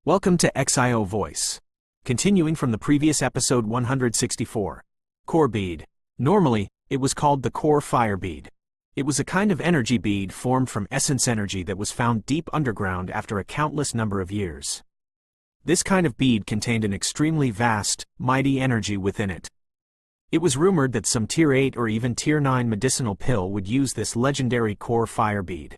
Welcome to XIO Voice. Continuing from the previous episode 164. Core bead. Normally, it was called the core fire bead. It was a kind of energy bead formed from essence energy that was found deep underground after a countless number of years. This kind of bead contained an extremely vast, mighty energy within it. It was rumored that some Tier 8 or even Tier 9 medicinal pill would use this legendary core fire bead.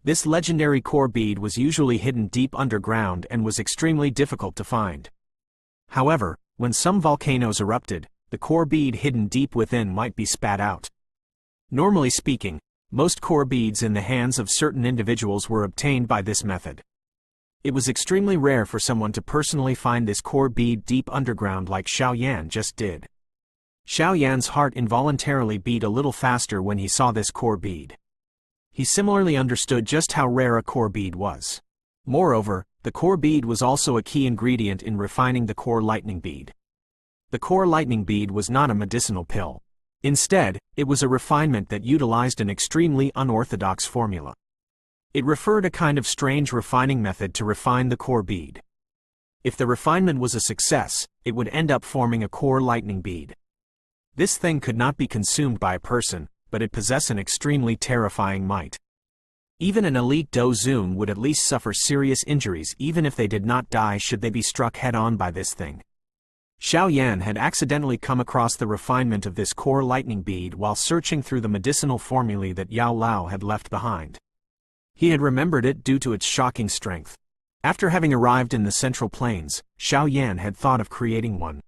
This legendary core bead was usually hidden deep underground and was extremely difficult to find. However, when some volcanoes erupted, the core bead hidden deep within might be spat out. Normally speaking, most core beads in the hands of certain individuals were obtained by this method. It was extremely rare for someone to personally find this core bead deep underground like Xiao Yan just did. Xiao Yan's heart involuntarily beat a little faster when he saw this core bead. He similarly understood just how rare a core bead was. Moreover, the core bead was also a key ingredient in refining the core lightning bead. The core lightning bead was not a medicinal pill. Instead, it was a refinement that utilized an extremely unorthodox formula. It referred a kind of strange refining method to refine the core bead. If the refinement was a success, it would end up forming a core lightning bead. This thing could not be consumed by a person, but it possessed an extremely terrifying might. Even an elite Dozun would at least suffer serious injuries even if they did not die should they be struck head-on by this thing. Xiao Yan had accidentally come across the refinement of this core lightning bead while searching through the medicinal formulae that Yao Lao had left behind. He had remembered it due to its shocking strength. After having arrived in the Central Plains, Xiao Yan had thought of creating one.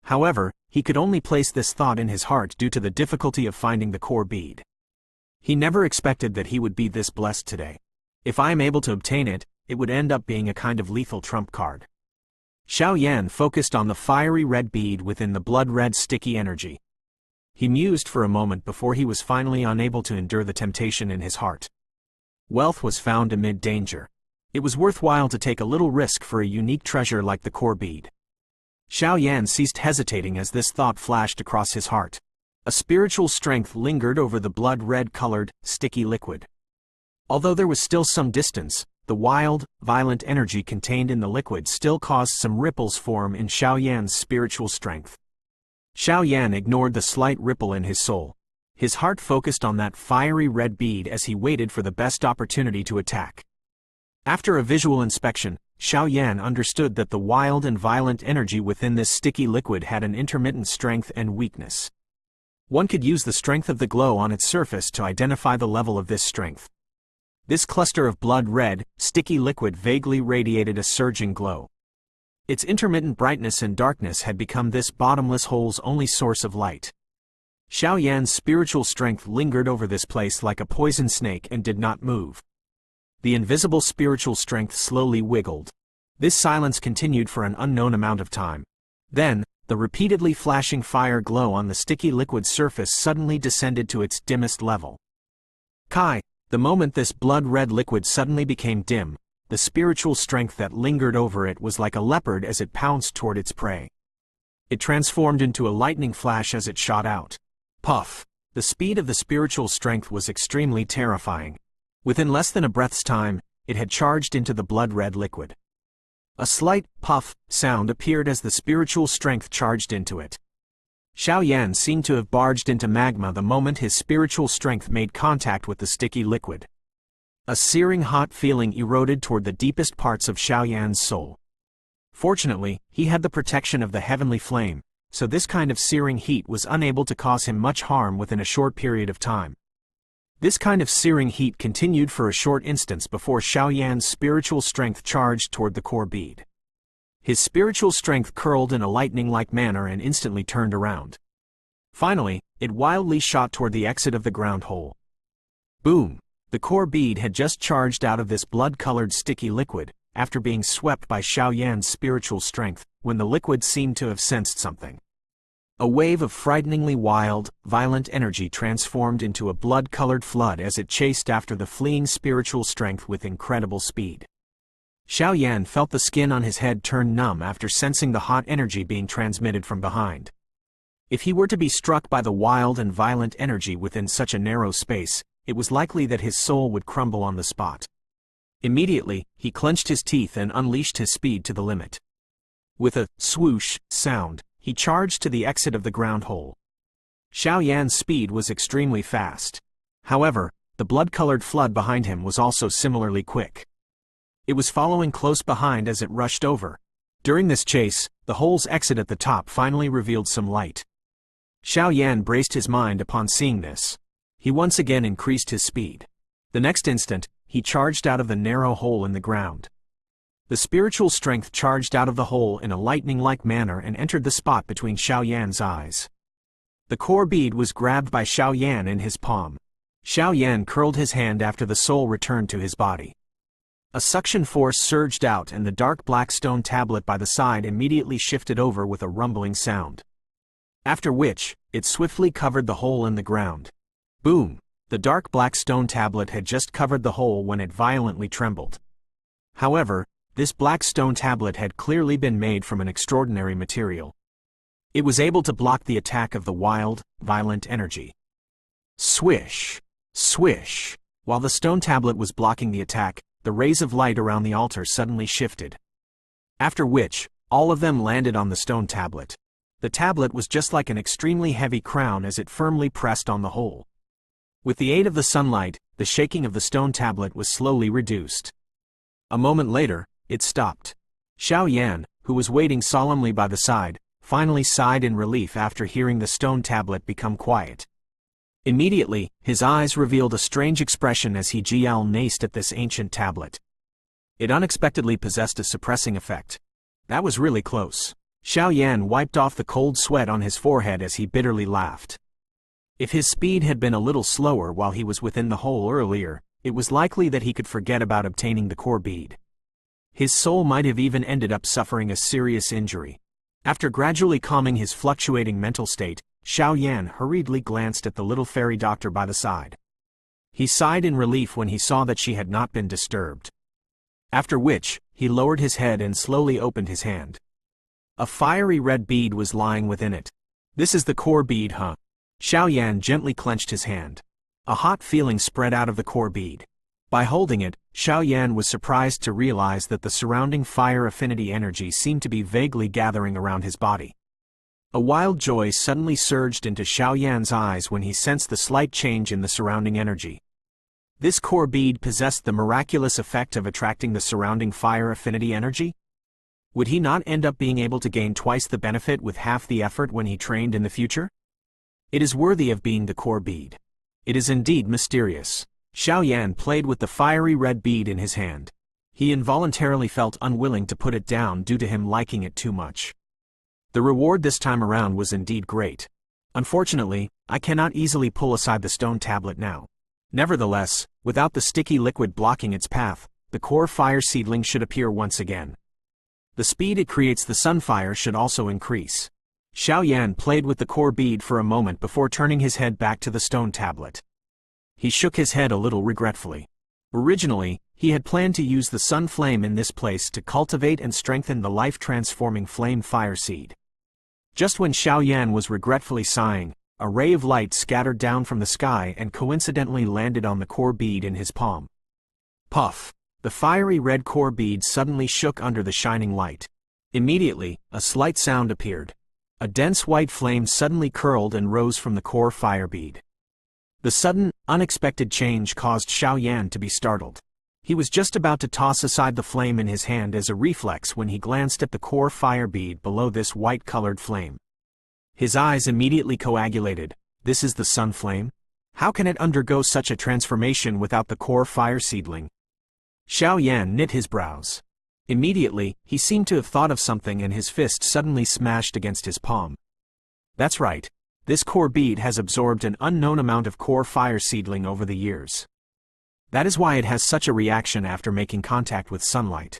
However, he could only place this thought in his heart due to the difficulty of finding the core bead. He never expected that he would be this blessed today. If I am able to obtain it, it would end up being a kind of lethal trump card. Xiao Yan focused on the fiery red bead within the blood-red sticky energy. He mused for a moment before he was finally unable to endure the temptation in his heart. Wealth was found amid danger. It was worthwhile to take a little risk for a unique treasure like the core bead. Xiao Yan ceased hesitating as this thought flashed across his heart. A spiritual strength lingered over the blood-red-colored, sticky liquid. Although there was still some distance, the wild, violent energy contained in the liquid still caused some ripples form in Xiao Yan's spiritual strength. Xiao Yan ignored the slight ripple in his soul. His heart focused on that fiery red bead as he waited for the best opportunity to attack. After a visual inspection, Xiao Yan understood that the wild and violent energy within this sticky liquid had an intermittent strength and weakness. One could use the strength of the glow on its surface to identify the level of this strength. This cluster of blood-red, sticky liquid vaguely radiated a surging glow. Its intermittent brightness and darkness had become this bottomless hole's only source of light. Xiao Yan's spiritual strength lingered over this place like a poison snake and did not move. The invisible spiritual strength slowly wiggled. This silence continued for an unknown amount of time. Then, the repeatedly flashing fire glow on the sticky liquid surface suddenly descended to its dimmest level. Kai, the moment this blood-red liquid suddenly became dim, the spiritual strength that lingered over it was like a leopard as it pounced toward its prey. It transformed into a lightning flash as it shot out. Puff! The speed of the spiritual strength was extremely terrifying. Within less than a breath's time, it had charged into the blood-red liquid. A slight puff sound appeared as the spiritual strength charged into it. Xiao Yan seemed to have barged into magma the moment his spiritual strength made contact with the sticky liquid. A searing hot feeling eroded toward the deepest parts of Xiao Yan's soul. Fortunately, he had the protection of the heavenly flame, so this kind of searing heat was unable to cause him much harm within a short period of time. This kind of searing heat continued for a short instance before Xiao Yan's spiritual strength charged toward the core bead. His spiritual strength curled in a lightning-like manner and instantly turned around. Finally, it wildly shot toward the exit of the ground hole. Boom! The core bead had just charged out of this blood-colored sticky liquid, after being swept by Xiao Yan's spiritual strength, when the liquid seemed to have sensed something. A wave of frighteningly wild, violent energy transformed into a blood-colored flood as it chased after the fleeing spiritual strength with incredible speed. Xiao Yan felt the skin on his head turn numb after sensing the hot energy being transmitted from behind. If he were to be struck by the wild and violent energy within such a narrow space, it was likely that his soul would crumble on the spot. Immediately, he clenched his teeth and unleashed his speed to the limit. With a swoosh sound, he charged to the exit of the ground hole. Xiao Yan's speed was extremely fast. However, the blood-colored flood behind him was also similarly quick. It was following close behind as it rushed over. During this chase, the hole's exit at the top finally revealed some light. Xiao Yan braced his mind upon seeing this. He once again increased his speed. The next instant, he charged out of the narrow hole in the ground. The spiritual strength charged out of the hole in a lightning-like manner and entered the spot between Xiao Yan's eyes. The core bead was grabbed by Xiao Yan in his palm. Xiao Yan curled his hand after the soul returned to his body. A suction force surged out and the dark black stone tablet by the side immediately shifted over with a rumbling sound. After which, it swiftly covered the hole in the ground. Boom! The dark black stone tablet had just covered the hole when it violently trembled. However, this black stone tablet had clearly been made from an extraordinary material. It was able to block the attack of the wild, violent energy. Swish! Swish! While the stone tablet was blocking the attack, the rays of light around the altar suddenly shifted. After which, all of them landed on the stone tablet. The tablet was just like an extremely heavy crown as it firmly pressed on the hole. With the aid of the sunlight, the shaking of the stone tablet was slowly reduced. A moment later, it stopped. Xiao Yan, who was waiting solemnly by the side, finally sighed in relief after hearing the stone tablet become quiet. Immediately, his eyes revealed a strange expression as he gazed at this ancient tablet. It unexpectedly possessed a suppressing effect. That was really close. Xiao Yan wiped off the cold sweat on his forehead as he bitterly laughed. If his speed had been a little slower while he was within the hole earlier, it was likely that he could forget about obtaining the core bead. His soul might have even ended up suffering a serious injury. After gradually calming his fluctuating mental state, Xiao Yan hurriedly glanced at the little fairy doctor by the side. He sighed in relief when he saw that she had not been disturbed. After which, he lowered his head and slowly opened his hand. A fiery red bead was lying within it. This is the core bead, huh? Xiao Yan gently clenched his hand. A hot feeling spread out of the core bead. By holding it, Xiao Yan was surprised to realize that the surrounding fire affinity energy seemed to be vaguely gathering around his body. A wild joy suddenly surged into Xiao Yan's eyes when he sensed the slight change in the surrounding energy. This core bead possessed the miraculous effect of attracting the surrounding fire affinity energy? Would he not end up being able to gain twice the benefit with half the effort when he trained in the future? It is worthy of being the core bead. It is indeed mysterious. Xiao Yan played with the fiery red bead in his hand. He involuntarily felt unwilling to put it down due to him liking it too much. The reward this time around was indeed great. Unfortunately, I cannot easily pull aside the stone tablet now. Nevertheless, without the sticky liquid blocking its path, the core fire seedling should appear once again. The speed it creates the sunfire should also increase. Xiao Yan played with the core bead for a moment before turning his head back to the stone tablet. He shook his head a little regretfully. Originally, he had planned to use the sun flame in this place to cultivate and strengthen the life-transforming flame fire seed. Just when Xiao Yan was regretfully sighing, a ray of light scattered down from the sky and coincidentally landed on the core bead in his palm. Puff! The fiery red core bead suddenly shook under the shining light. Immediately, a slight sound appeared. A dense white flame suddenly curled and rose from the core fire bead. The sudden, unexpected change caused Xiao Yan to be startled. He was just about to toss aside the flame in his hand as a reflex when he glanced at the core fire bead below this white-colored flame. His eyes immediately coagulated. This is the sun flame? How can it undergo such a transformation without the core fire seedling? Xiao Yan knit his brows. Immediately, he seemed to have thought of something and his fist suddenly smashed against his palm. That's right. This core bead has absorbed an unknown amount of core fire seedling over the years. That is why it has such a reaction after making contact with sunlight.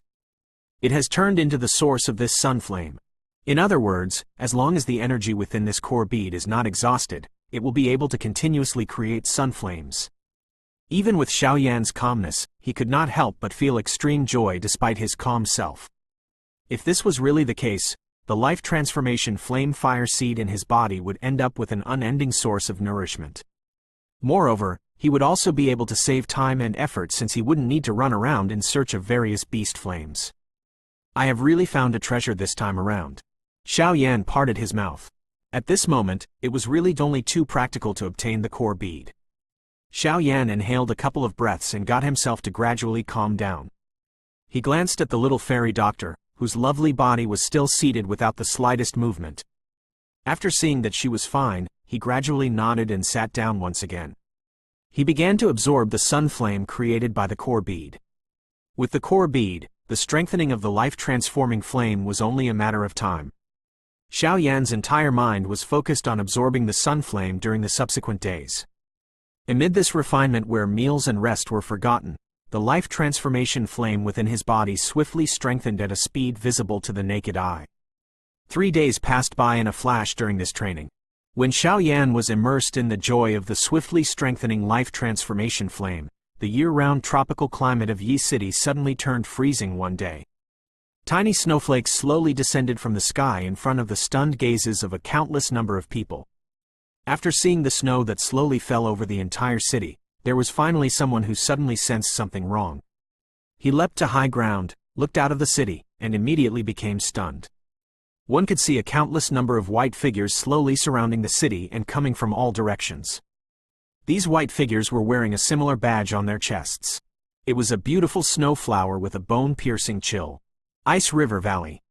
It has turned into the source of this sun flame. In other words, as long as the energy within this core bead is not exhausted, it will be able to continuously create sun flames. Even with Xiao Yan's calmness, he could not help but feel extreme joy despite his calm self. If this was really the case, the life transformation flame fire seed in his body would end up with an unending source of nourishment. Moreover, He would also be able to save time and effort since he wouldn't need to run around in search of various beast flames. I have really found a treasure this time around. Xiao Yan parted his mouth. At this moment, it was really only too practical to obtain the core bead. Xiao Yan inhaled a couple of breaths and got himself to gradually calm down. He glanced at the little fairy doctor, whose lovely body was still seated without the slightest movement. After seeing that she was fine, he gradually nodded and sat down once again. He began to absorb the sunflame created by the core bead. With the core bead, the strengthening of the life-transforming flame was only a matter of time. Xiao Yan's entire mind was focused on absorbing the sunflame during the subsequent days. Amid this refinement where meals and rest were forgotten, the life transformation flame within his body swiftly strengthened at a speed visible to the naked eye. 3 days passed by in a flash during this training. When Xiao Yan was immersed in the joy of the swiftly strengthening life transformation flame, the year-round tropical climate of Yi City suddenly turned freezing one day. Tiny snowflakes slowly descended from the sky in front of the stunned gazes of a countless number of people. After seeing the snow that slowly fell over the entire city, there was finally someone who suddenly sensed something wrong. He leapt to high ground, looked out of the city, and immediately became stunned. One could see a countless number of white figures slowly surrounding the city and coming from all directions. These white figures were wearing a similar badge on their chests. It was a beautiful snow flower with a bone-piercing chill. Ice River Valley.